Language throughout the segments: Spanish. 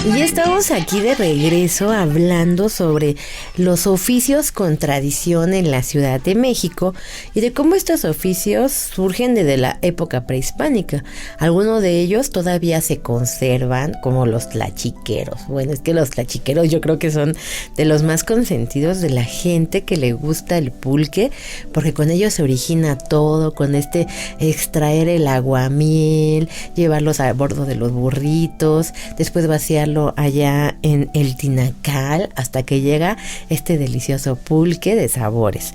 Y estamos aquí de regreso hablando sobre los oficios con tradición en la Ciudad de México y de cómo estos oficios surgen desde la época prehispánica. Algunos de ellos todavía se conservan, como los tlachiqueros. Bueno, es que los tlachiqueros yo creo que son de los más consentidos de la gente que le gusta el pulque, porque con ellos se origina todo, con extraer el aguamiel, llevarlos a bordo de los burritos, después vaciarlo allá en el tinacal hasta que llega este delicioso pulque de sabores.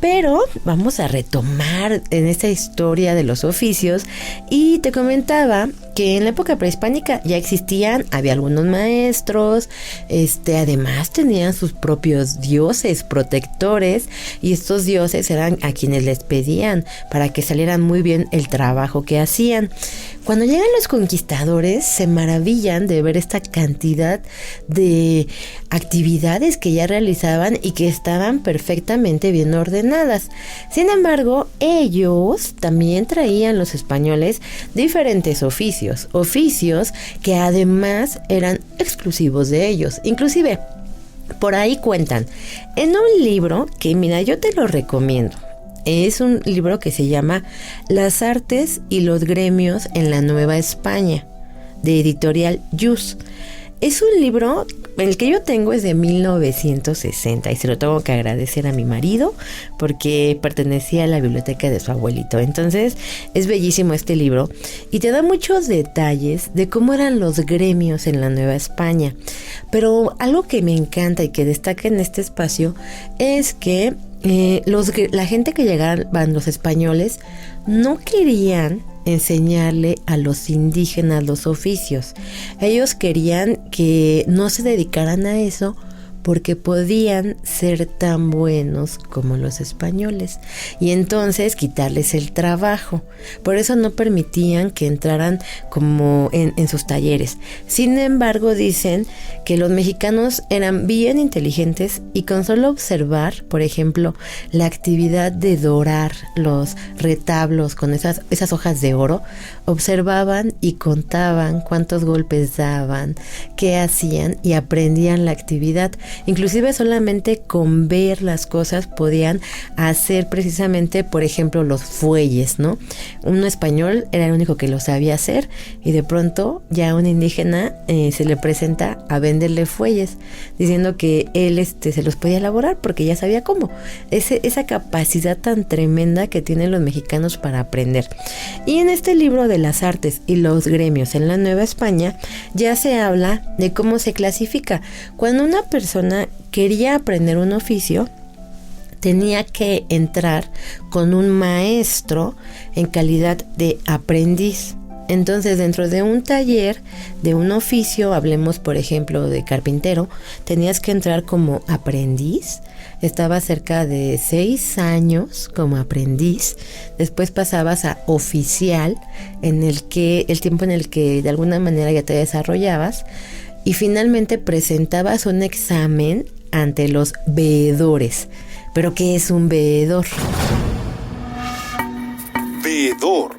Pero vamos a retomar en esta historia de los oficios y te comentaba que en la época prehispánica ya existían, había algunos maestros, además tenían sus propios dioses protectores y estos dioses eran a quienes les pedían para que salieran muy bien el trabajo que hacían. Cuando llegan los conquistadores se maravillan de ver esta cantidad de actividades que ya realizaban y que estaban perfectamente bien ordenadas. Sin embargo, ellos también traían, los españoles, diferentes oficios que además eran exclusivos de ellos. Inclusive, por ahí cuentan, en un libro que, mira, yo te lo recomiendo. Es un libro que se llama Las artes y los gremios en la Nueva España, de editorial Yus. Es un libro, el que yo tengo es de 1960 y se lo tengo que agradecer a mi marido porque pertenecía a la biblioteca de su abuelito. Entonces es bellísimo este libro y te da muchos detalles de cómo eran los gremios en la Nueva España. Pero algo que me encanta y que destaca en este espacio es que la gente que llegaban, los españoles, no querían enseñarle a los indígenas los oficios. Ellos querían que no se dedicaran a eso porque podían ser tan buenos como los españoles y entonces quitarles el trabajo. Por eso no permitían que entraran como en sus talleres. Sin embargo, dicen que los mexicanos eran bien inteligentes y con solo observar, por ejemplo, la actividad de dorar los retablos con esas hojas de oro, observaban y contaban cuántos golpes daban, qué hacían y aprendían la actividad. Inclusive solamente con ver las cosas podían hacer precisamente, por ejemplo, los fuelles, ¿no? Un español era el único que lo sabía hacer y de pronto ya un indígena se le presenta a venderle fuelles, diciendo que él se los podía elaborar porque ya sabía cómo. Esa capacidad tan tremenda que tienen los mexicanos para aprender. Y en este libro de las artes y los gremios en la Nueva España ya se habla de cómo se clasifica. Cuando una persona quería aprender un oficio, tenía que entrar con un maestro en calidad de aprendiz. Entonces, dentro de un taller, de un oficio, hablemos por ejemplo de carpintero, tenías que entrar como aprendiz. Estaba cerca de 6 años como aprendiz. Después pasabas a oficial, el tiempo en el que de alguna manera ya te desarrollabas. Y finalmente presentabas un examen ante los veedores. ¿Pero qué es un veedor? Veedor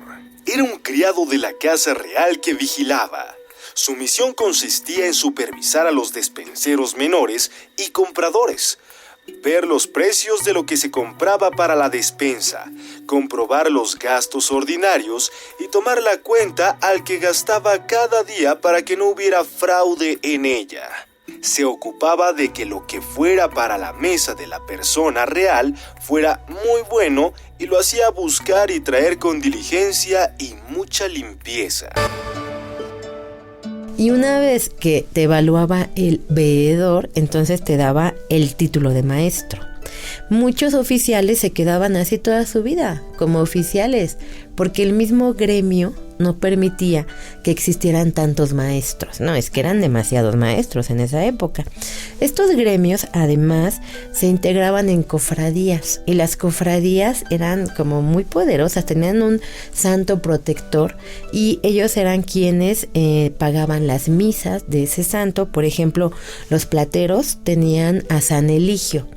era un criado de la casa real que vigilaba. Su misión consistía en supervisar a los despenseros menores y compradores, ver los precios de lo que se compraba para la despensa, comprobar los gastos ordinarios y tomar la cuenta al que gastaba cada día para que no hubiera fraude en ella. Se ocupaba de que lo que fuera para la mesa de la persona real fuera muy bueno y lo hacía buscar y traer con diligencia y mucha limpieza. Y una vez que te evaluaba el veedor, entonces te daba el título de maestro. Muchos oficiales se quedaban así toda su vida, como oficiales, porque el mismo gremio no permitía que existieran tantos maestros. No, es que eran demasiados maestros en esa época. Estos gremios, además, se integraban en cofradías, y las cofradías eran como muy poderosas, tenían un santo protector, y ellos eran quienes pagaban las misas de ese santo. Por ejemplo, los plateros tenían a San Eligio.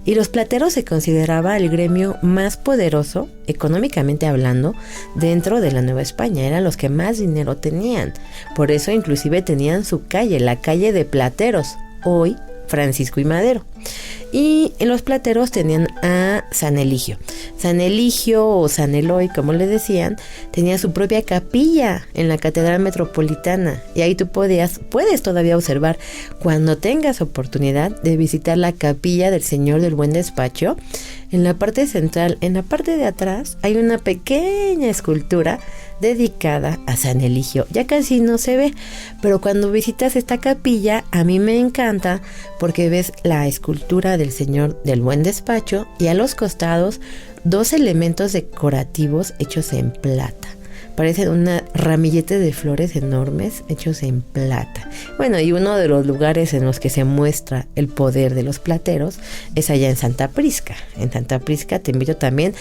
Y los plateros se consideraba el gremio más poderoso, económicamente hablando, dentro de la Nueva España. Eran los que más dinero tenían. Por eso inclusive tenían su calle, la calle de Plateros, hoy Francisco y Madero. Y en los plateros tenían a San Eligio. San Eligio o San Eloy, como le decían, tenía su propia capilla en la Catedral Metropolitana. Y ahí tú puedes todavía observar, cuando tengas oportunidad, de visitar la capilla del Señor del Buen Despacho. En la parte central, en la parte de atrás, hay una pequeña escultura dedicada a San Eligio. Ya casi no se ve, pero cuando visitas esta capilla, a mí me encanta porque ves la escultura del Señor del Buen Despacho y a los costados 2 elementos decorativos hechos en plata. Parecen una ramillete de flores enormes hechos en plata. Bueno, y uno de los lugares en los que se muestra el poder de los plateros es allá en Santa Prisca. En Santa Prisca te invito también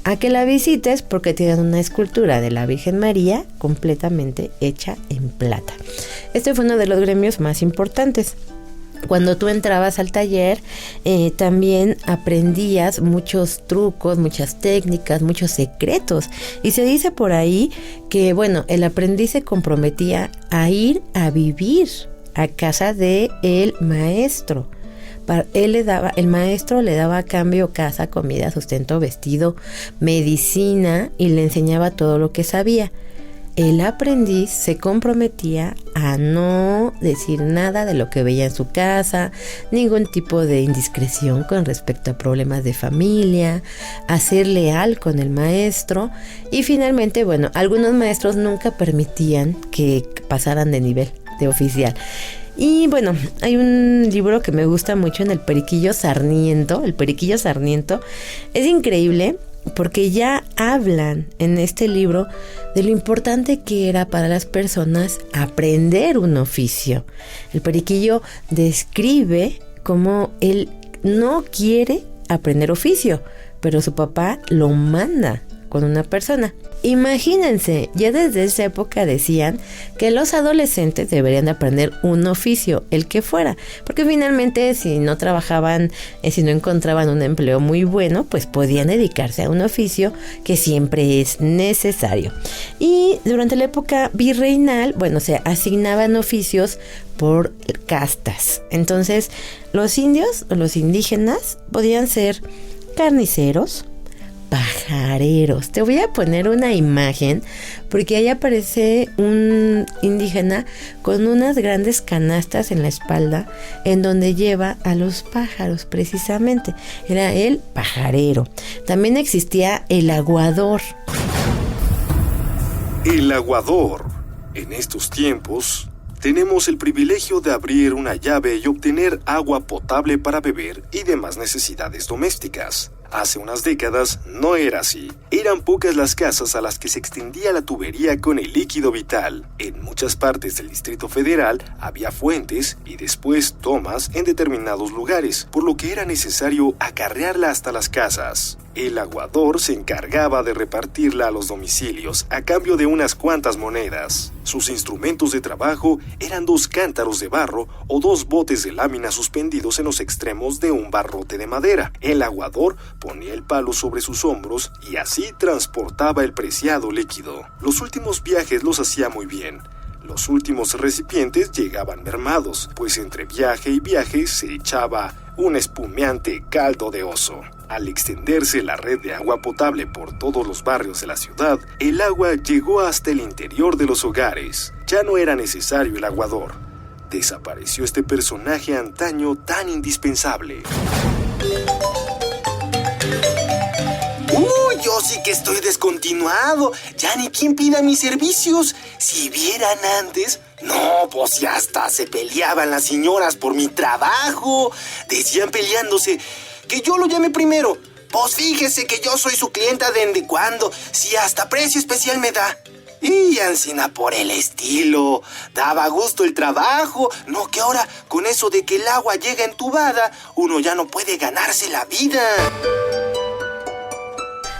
a que la visites porque tienen una escultura de la Virgen María completamente hecha en plata. Este fue uno de los gremios más importantes. Cuando tú entrabas al taller, también aprendías muchos trucos, muchas técnicas, muchos secretos. Y se dice por ahí que, bueno, el aprendiz se comprometía a ir a vivir a casa de el maestro. El maestro le daba a cambio casa, comida, sustento, vestido, medicina y le enseñaba todo lo que sabía. El aprendiz se comprometía a no decir nada de lo que veía en su casa, ningún tipo de indiscreción con respecto a problemas de familia, a ser leal con el maestro y finalmente, bueno, algunos maestros nunca permitían que pasaran de nivel de oficial. Y bueno, hay un libro que me gusta mucho en El Periquillo Sarniento. El Periquillo Sarniento es increíble porque ya hablan en este libro de lo importante que era para las personas aprender un oficio. El Periquillo describe cómo él no quiere aprender oficio, pero su papá lo manda con una persona. Imagínense, ya desde esa época decían que los adolescentes deberían de aprender un oficio, el que fuera, porque finalmente si no trabajaban, si no encontraban un empleo muy bueno, pues podían dedicarse a un oficio que siempre es necesario. Y durante la época virreinal, bueno, se asignaban oficios por castas. Entonces, los indios o los indígenas podían ser carniceros, pajareros. Te voy a poner una imagen porque ahí aparece un indígena con unas grandes canastas en la espalda en donde lleva a los pájaros precisamente. Era el pajarero. También existía el aguador. El aguador. En estos tiempos tenemos el privilegio de abrir una llave y obtener agua potable para beber y demás necesidades domésticas. Hace unas décadas no era así. Eran pocas las casas a las que se extendía la tubería con el líquido vital. En muchas partes del Distrito Federal había fuentes y después tomas en determinados lugares, por lo que era necesario acarrearla hasta las casas. El aguador se encargaba de repartirla a los domicilios a cambio de unas cuantas monedas. Sus instrumentos de trabajo eran 2 cántaros de barro o 2 botes de lámina suspendidos en los extremos de un barrote de madera. El aguador ponía el palo sobre sus hombros y así transportaba el preciado líquido. Los últimos viajes los hacía muy bien. Los últimos recipientes llegaban mermados, pues entre viaje y viaje se echaba un espumeante caldo de oso. Al extenderse la red de agua potable por todos los barrios de la ciudad, el agua llegó hasta el interior de los hogares. Ya no era necesario el aguador. Desapareció este personaje antaño tan indispensable. Yo sí que estoy descontinuado. Ya ni quien pida mis servicios. Si vieran antes... No, pues ya hasta se peleaban las señoras por mi trabajo. Decían peleándose que yo lo llamé primero. Pues fíjese que yo soy su clienta desde cuando, si hasta precio especial me da. Y ansina por el estilo. Daba gusto el trabajo. No que ahora, con eso de que el agua llega entubada, uno ya no puede ganarse la vida.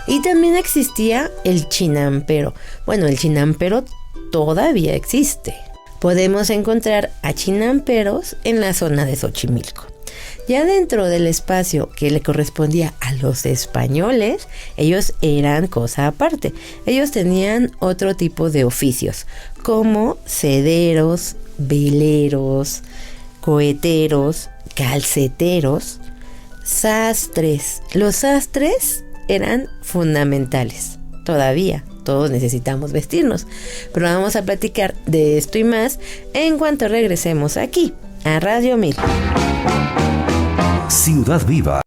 Y también existía el chinampero. Bueno, el chinampero todavía existe. Podemos encontrar a chinamperos en la zona de Xochimilco. Ya dentro del espacio que le correspondía a los españoles, ellos eran cosa aparte. Ellos tenían otro tipo de oficios, como sederos, veleros, coheteros, calceteros, sastres. Los sastres eran fundamentales. Todavía todos necesitamos vestirnos, pero vamos a platicar de esto y más en cuanto regresemos aquí a Radio 1000. Ciudad Viva.